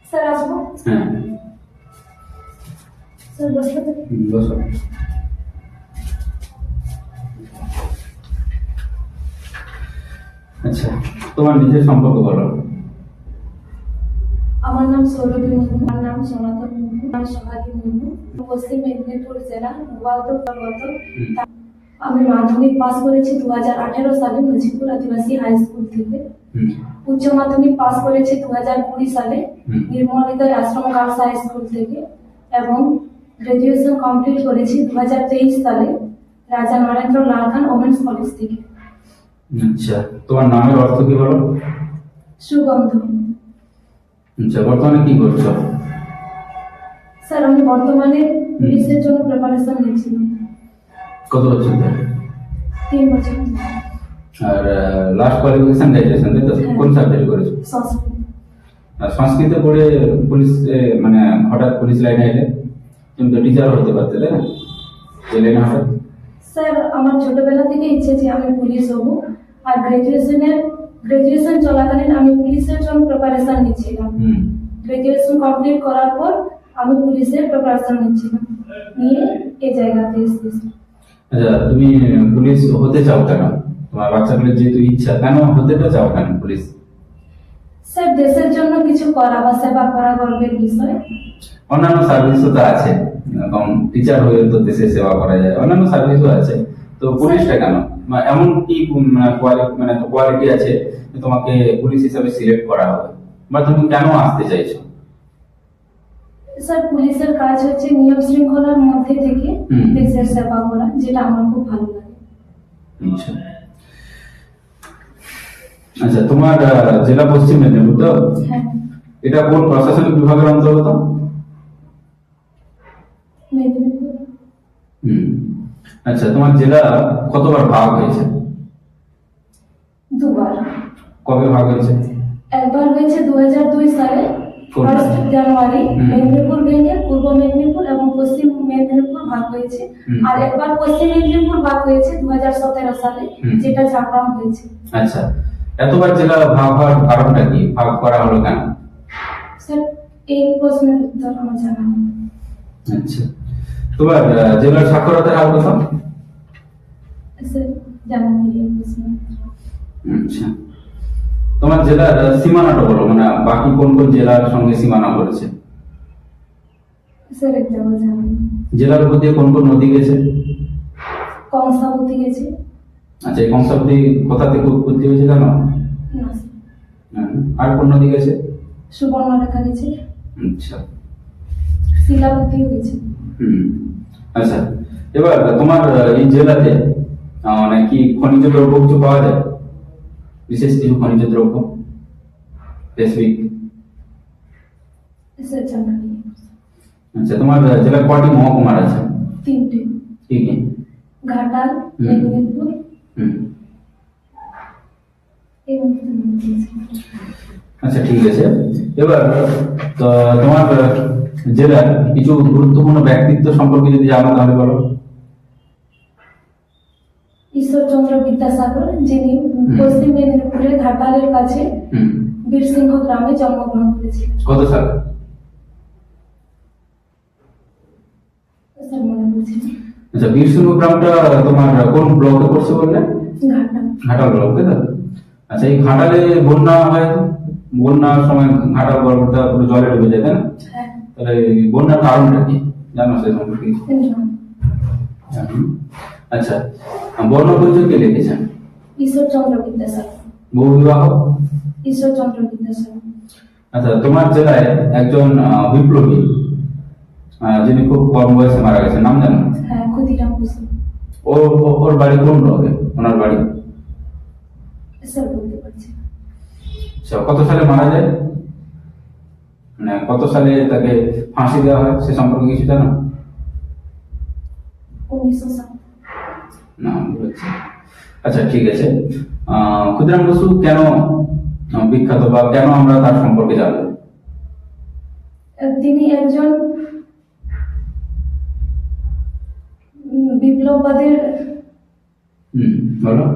Sir আসবো? হ্যাঁ sir বসতে পারি? বসো। আচ্ছা, তোমার নিজের সম্পর্কে বলো। আমার নাম সৌরভী মুর্মু, আমার নাম সনাতন মুর্মু, আমার সোহাগী মুর্মু, পশ্চিম মেদিনীপুর জেলা গোয়ালতোড় পর্বত। আমি মাধ্যমিক পাস করেছি 2018 সালে নজিপুর আদিবাসী হাই স্কুল থেকে। উচ্চ মাধ্যমিক পাস করেছি 2020 সালে নির্মল হৃদয় আশ্রম গার্লস হাই স্কুল থেকে এবং গ্রাজুয়েশন কমপ্লিট করেছি 2023 সালে রাজা নরেন্দ্র লাল খান ওমেন্স কলেজ থেকে। আচ্ছা, তোমার নামের অর্থ কি বলো? সুগন্ধ। আচ্ছা, বর্তমানে কি করছো? স্যার আমি বর্তমানে পুলিশের জন্য প্রিপারেশন নিচ্ছি। কত বছর ধরে? 3 বছর। আর লাস্ট কোয়ালিফিকেশন গ্রাজুয়েশন, তাই তো? কোন সাবজেক্ট করেছো? সংস্কৃত। আর সংস্কৃত পড়ে পুলিশ মানে হঠাৎ পুলিশ লাইনে এলে? তুমি তো টিচার হতে পারতে, তাই না? এই লাইনে হঠাৎ? স্যার আমার ছোটবেলা থেকে ইচ্ছে যে আমি পুলিশ হব, আর গ্রাজুয়েশন চলাকালীন আমি পুলিশের জন্য প্রিপারেশন নিচ্ছিলাম। গ্রাজুয়েশন কমপ্লিট করার পর আমি পুলিশের প্রিপারেশন নিচ্ছিলাম, নিয়ে এই জায়গাতে এসেছি। আচ্ছা, তুমি পুলিশ হতে চাও কেন? তোমার বাচ্চাগুলোর যেহেতু ইচ্ছা, কেন হতে চাও কেন পুলিশ? স্যার দেশের জন্য কিছু করা বা সেবা করা গর্বের বিষয়। অন্যান্য সার্ভিসও তো আছে, এরকম টিচার হয়ে তো দেশের সেবা করা যায়, অন্যান্য সার্ভিসও আছে, তো পুলিশটা কেন? এমন কি কোয়ালিটি আছে যে তোমাকে পুলিশ হিসাবে সিলেক্ট করা হবে, বা তুমি কেন আসতে চাইছো? স্যার পুলিশের কাজ হচ্ছে নিয়ম শৃঙ্খলার মধ্যে থেকে দেশের সেবা করা, যেটা আমার খুব ভালো লাগে। আচ্ছা আচ্ছা, তোমার জেলা পশ্চিম মেদিনীপুর তো? হ্যাঁ। এটা কোন প্রশাসনিক বিভাগের অন্তর্গত? মেদিনীপুর। আচ্ছা, তোমার জেলা কতবার ভাগ হয়েছে? 2 বার। কবে ভাগ হয়েছে? একবার হয়েছে 2002 সালে 1 জানুয়ারি, মেদিনীপুর ভেঙে পূর্ব মেদিনীপুর এবং পশ্চিম মেদিনীপুর ভাগ হয়েছে। আর একবার পশ্চিম মেদিনীপুর ভাগ হয়েছে 2017 সালে, যেটা ঝাড়গ্রাম হয়েছে। আচ্ছা, এতবার জেলা ভাগ হওয়ার কারণটা কি? ভাগ করা হলো কেন? স্যার এই প্রশ্নের উত্তর আমার জানা নেই। আচ্ছা, তোমার জেলার সাক্ষরতার হার কত? স্যার জানা নেই এই প্রশ্নের। আচ্ছা, তোমার জেলার সীমানাটা বলো, মানে বাকি কোন কোন জেলার সঙ্গে সীমানা করেছে? স্যার এটা আমার জানা নেই। জেলার উপর দিয়ে কোন কোন নদী গেছে? কংসাবতী গেছে। আচ্ছা, এই কংসাবতী কোথা থেকে উৎপত্তি হয়েছে জানো? না স্যার। আর কোন নদী গেছে? সুবর্ণরেখা গেছে। আচ্ছা। শিলাবতীও গেছে। আচ্ছা, এবার তোমার এই জেলাতে মানে কি খনিজ দ্রব্য কিছু পাওয়া যায়? বিশেষ কিছু খনিজ দ্রব্য স্পেসিফিক? স্যার জানা নেই। আচ্ছা, তোমার জেলায় কয়টি মহকুমার আছে? 3টে। কি কি? ঘাটাল, মেদিনীপুর। আচ্ছা, ঠিক আছে। এবার তো তোমার জেলার কিছু গুরুত্বপূর্ণ ব্যক্তিত্ব সম্পর্কে যদি জানো তাহলে বলো। ঈশ্বরচন্দ্র বিদ্যাসাগর, যিনি পশ্চিম মেদিনীপুরের ঘাটালের কাছে বীরসিংহ গ্রামে জন্মগ্রহণ করেছিলেন। কত সালে? স্যার মনে পড়ছে না। আচ্ছা, বীরসিংহ গ্রামটা তোমার কোন ব্লকে পড়ছে বললে? ঘাটাল। ঘাটাল ব্লক, তাই তো? আচ্ছা, এই ঘাটালে বন্যা হয়, বন্যার সময় ঘাটাল পর্বতটা পুরো জলে ডুবে যায়, তাই না? হ্যাঁ। তাহলে বন্যার কারণটা কি জানো সে সম্পর্কে? আচ্ছা, বর্ণ পরিচয় কে লিখেছেন? ঈশ্বরচন্দ্র বিদ্যাসাগর। বহু বিবাহ? ঈশ্বরচন্দ্র বিদ্যাসাগর। আচ্ছা, তোমার জেলায় একজন বিপ্লবী যিনি খুব কম বয়সে মারা গেছেন, নাম জানো? হ্যাঁ, ক্ষুদিরাম বসু। ওর বাড়ি কোন ব্লকে? ওনার বাড়ি? স্যার বলতে পারছি না। আচ্ছা, কত সালে মারা যায়, মানে কত সালে তাকে ফাঁসি দেওয়া হয় সে সম্পর্কে কিছু জানো? 1907। না, বলছি। আচ্ছা, ঠিক আছে। ক্ষুদিরাম বসু কেন বিখ্যাত, বা কেন আমরা তার সম্পর্কে জানবো? তিনি একজন বিপ্লববাদের বলো।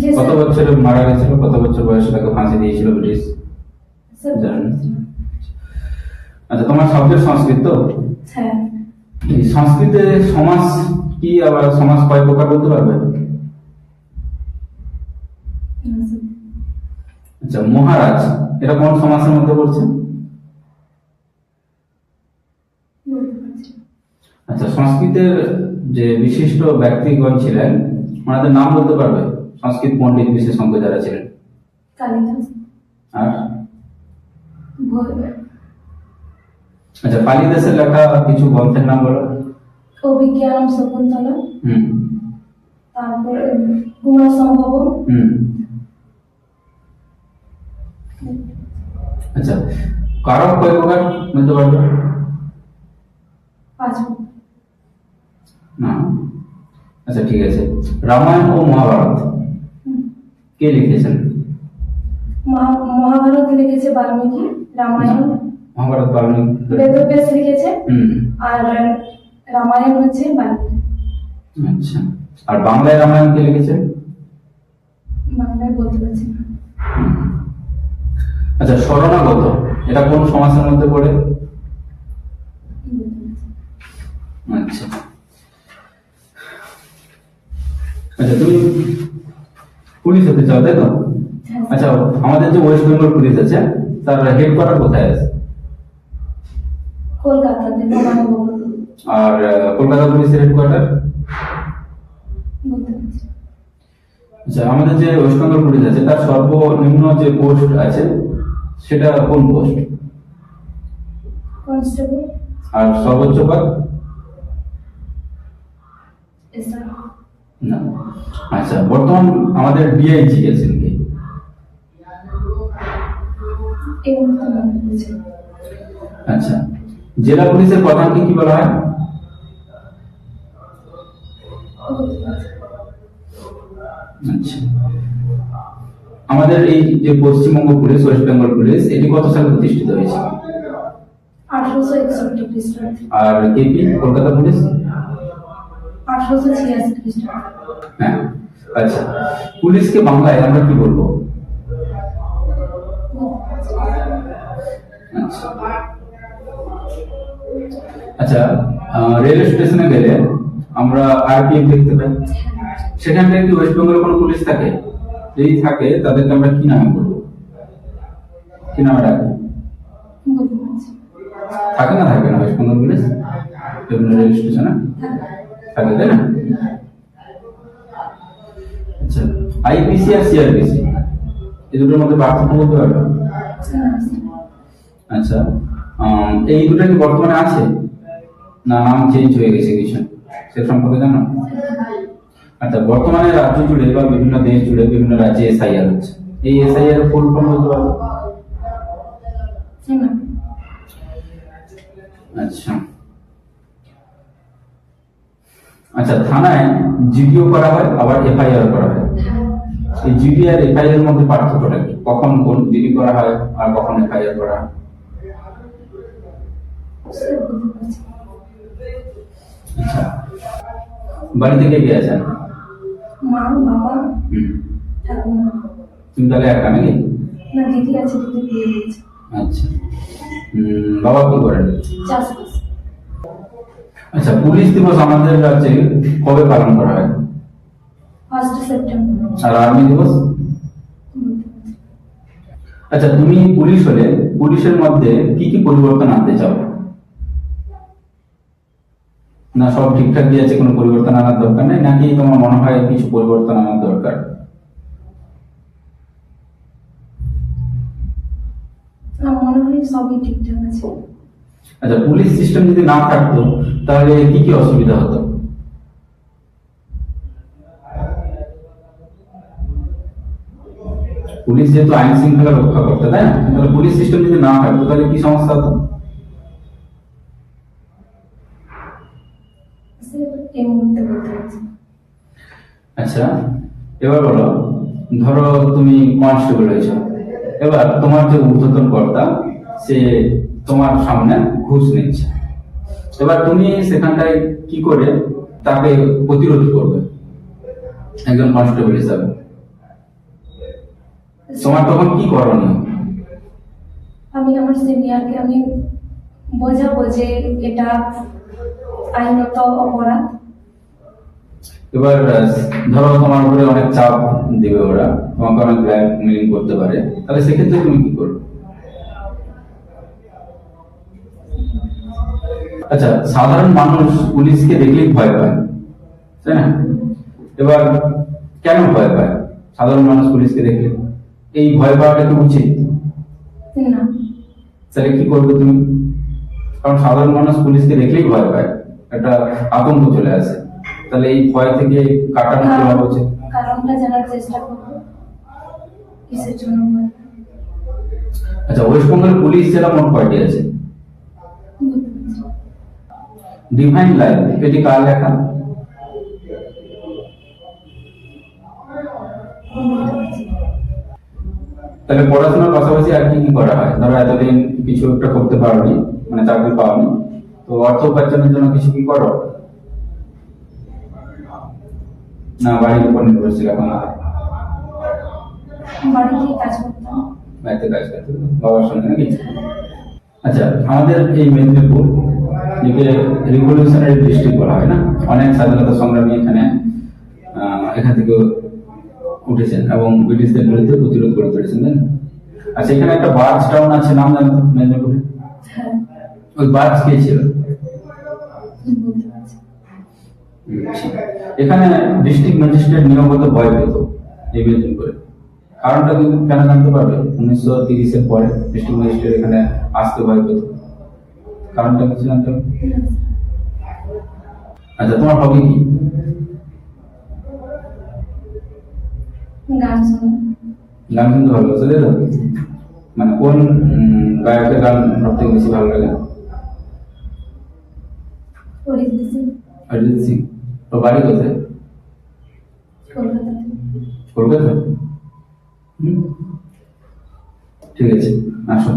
যে কত বছরে মারা গেছিল, কত বছর বয়সে তাকে ফাঁসি দিয়েছিল ব্রিটিশ? স্যার জানেন? আচ্ছা, তোমার সাবজেক্ট সংস্কৃত তো? হ্যাঁ। এই সংস্কৃতে সমাস কি, আবার সমাস কয় প্রকার বলতে পারবে? না স্যার, আচ্ছা, মহারাজ এটা কোন সমাসের মধ্যে পড়ছে? বলতে পারছি না। আচ্ছা, সংস্কৃতের যে বিশিষ্ট ব্যক্তিগণ ছিলেন ওনাদের নাম বলতে পারবে? সংস্কৃত পণ্ডিত বিশেষজ্ঞ যারা ছিলেন। কালিদাস, আর ভৈরব, আচ্ছা, কালিদাসের লেখা কিছু গ্রন্থের নাম বলো। অভিজ্ঞানম শকুন্তলা, হুম তারপরে কুমার সম্ভব, হুম আচ্ছা, কারক কয় প্রকার বলতে পারবে? 5। না। আচ্ছা, ঠিক আছে। রামায়ণ ও মহাভারত কে লিখেছেন? মহাভারত লিখেছে বাল্মীকি, রামায়ণ মহাভারত বাল্মীকি। বেদব্যাস লিখেছে, হুম আর রামায়ণ হচ্ছে বাল্মীকি। আচ্ছা, আর বাংলায় রামায়ণ কে লিখেছে? বাংলায় বলতে পারছি না। আচ্ছা, শরণাগত এটা কোন সমাসের মধ্যে পড়ে? বলতে পারছি না। আচ্ছা আচ্ছা, তুমি পুলিশ হতে চাও তাই তো? হ্যাঁ, আচ্ছা, আমাদের যে ওয়েস্ট বেঙ্গল পুলিশ আছে তার হেডকোয়ার্টার কোথায় আছে? কলকাতাতে নবানগর। আর কলকাতা পুলিশের হেডকোয়ার্টার? বলতে পারছি না। আচ্ছা, আমাদের যে ওয়েস্ট বেঙ্গল পুলিশ আছে তার সর্বনিম্ন যে পোস্ট আছে সেটা কোন পোস্ট? কনস্টেবল, আর সর্বোচ্চ পদ? এসআই, না। আচ্ছা, বর্তমান আমাদের ডিআইজি আছেন কি? এই মুহূর্তে মনে পড়ছে না। আচ্ছা, জেলা পুলিশের প্রধানকে কি বলা হয়? বলতে পারছি না। আচ্ছা, আমাদের এই যে Paschimbanga police, West Bengal police, এটি কত সালে প্রতিষ্ঠিত হয়েছে? 1861 খ্রিস্টাব্দে। আর কেপি কলকাতা পুলিশ? 1886 খ্রিস্টাব্দে। হ্যাঁ। আচ্ছা, পুলিশকে বাংলায় আমরা কি বলবো? বলতে পারছি না। আচ্ছা আচ্ছা, রেল স্টেশনে গেলে আমরা আরপিএফ দেখতে পাই, সেখানটায় কি ওয়েস্ট বেঙ্গলের কোনো পুলিশ থাকে? যদি থাকে তাদেরকে আমরা কি নামে বলবো, কি নামে ডাকবো? বলতে পারছি না। থাকে না, থাকে না ওয়েস্ট বেঙ্গল পুলিশ বিভিন্ন রেল স্টেশনে? থাকে তাই না? আচ্ছা, আইপিসি আর সিআরপিসি এই দুটোর মধ্যে পার্থক্য বলতে পারবে? না, স্যার। আচ্ছা, এই দুটো কি বর্তমানে আছে না নাম চেঞ্জ হয়ে গেছে কিছু, সে সম্পর্কে জানো? আচ্ছা, বর্তমানে রাজ্য জুড়ে বা বিভিন্ন দেশ জুড়ে বিভিন্ন রাজ্যে এসআইআর হচ্ছে, এই এসআইআর এর ফুল ফর্ম বলতে পারবে? না। আচ্ছা আচ্ছা, থানায় জিডিও করা হয় আবার এফআইআর করা হয়, এই জিডি আর এফআইআর এর মধ্যে পার্থক্যটা কি? কখন কোন জিডি করা হয় আর কখন এফআইআর করা হয়? স্যার, বলতে পারছি না। আচ্ছা, বাড়িতে কে কে আছেন? মা, বাবা, হুম, ঠাকুমা। তুমি তাহলে একা নাকি? না, দিদি আছে, দিদি বিয়ে হয়েছে। আচ্ছা, বাবা কি করেন? চাষবাস। আচ্ছা, পুলিশ দিবস আমাদের রাজ্যে কবে পালন করা হয়? 1 সেপ্টেম্বর। আর আর্মি দিবস? বলতে পারছি না। আচ্ছা, তুমি পুলিশ হলে পুলিশের মধ্যে কি কি পরিবর্তন আনতে চাও? না সব ঠিকঠাকই আছে, কোনো পরিবর্তন আনার দরকার নেই, নাকি তোমার মনে হয় কিছু পরিবর্তন আনার দরকার? আমার মনে হয় সবই ঠিকঠাক আছে। আচ্ছা, পুলিশ সিস্টেম যদি না থাকতো তাহলে কি কি অসুবিধা হতো? পুলিশ যেহেতু আইন শৃঙ্খলা রক্ষা করতে, তাই না? তাহলে পুলিশ সিস্টেম যদি না থাকতো তাহলে কি সমস্যা হতো? স্যার, এই মুহূর্তে বলতে পারছি না। আচ্ছা, এবার বলো, ধরো তুমি কনস্টেবল হয়েছো, এবার তোমার যে ঊর্ধ্বতন কর্তা সে তোমার সামনে ঘুষ নিচ্ছে, এবার তুমি সেখানটায় কি করে তাকে প্রতিরোধ করবে একজন কনস্টেবল হিসাবে? তোমার তখন কি করণীয়? আমি আমার সিনিয়রকে আমি বোঝাবো যে এটা আইনত অপরাধ। এবার ধরো তোমার উপরে অনেক চাপ দিবে ওরা, তোমাকে অনেক ব্ল্যাকমেইলিং করতে পারে, তাহলে সেক্ষেত্রে তুমি কি করবে? আচ্ছা, সাধারণ মানুষ পুলিশকে দেখলেই ভয় পায়, তাই না? এবার কেন ভয় পায় সাধারণ মানুষ পুলিশকে দেখলে? এই ভয় পাওয়াটা কি উচিত? না, তাহলে কি করবে তুমি? কারণ সাধারণ মানুষ পুলিশকে দেখলেই ভয় পায়, একটা আতঙ্ক চলে আসে, তাহলে এই ভয় থেকে কাটানো কি হওয়া উচিত? কারণটা জানার চেষ্টা করবো কিসের জন্য ভয় পায়। আচ্ছা, ওয়েস্ট বেঙ্গল পুলিশ জেলা মোট কয়টি আছে? ডিভাইন লাইফ এটি কার লেখা? তাহলে পড়াশোনার পাশাপাশি আর কি কি করা হয়? ধরো এতদিন কিছু একটা করতে পারোনি, মানে চাকরি পাওনি, তো অর্থ উপার্জনের জন্য কিছু কি করো? না বাড়ির উপর নির্ভরশীল এখন? বাড়িতেই কাজ করতাম। বাড়িতে কাজ করতে বাবার সঙ্গে নাকি? আচ্ছা, আমাদের এই মেদিনীপুর যেকে রিভলিউশনারি ডিস্ট্রিক্ট বলা হয় না, অনেক স্বাধীনতা সংগ্রামী এখান থেকে উঠেছেন এবং ব্রিটিশদের বিরুদ্ধে প্রতিরোধ গড়ে তুলেছেন, তাই না? আচ্ছা, এখানে একটা বার্জ টাউন আছে, নাম জানো তো মেদিনীপুরে? হ্যাঁ, ওই বার্জ কে ছিল? বলতে পারছি। এখানে ডিস্ট্রিক্ট ম্যাজিস্ট্রেট নিয়মিত ভয় পেত এই মেদিনীপুরে। কারণটা কিন্তু কেন জানতে পারবে? 1930-এর পরে ডিস্ট্রিক্ট ম্যাজিস্ট্রেট এখানে আসতে ভয় পেত, কারণটা কিছু জানতে হবে? আচ্ছা, তোমার হবি কি? গান শোনা। গান শুনতে ভালোবাসো, তাই তো? মানে কোন গায়কের গান সব থেকে বেশি ভালো লাগে? অরিজিৎ সিং। অরিজিৎ সিং। তো বাড়ি কোথায়? কলকাতাতে। কলকাতা? ঠিক আছে, আসো।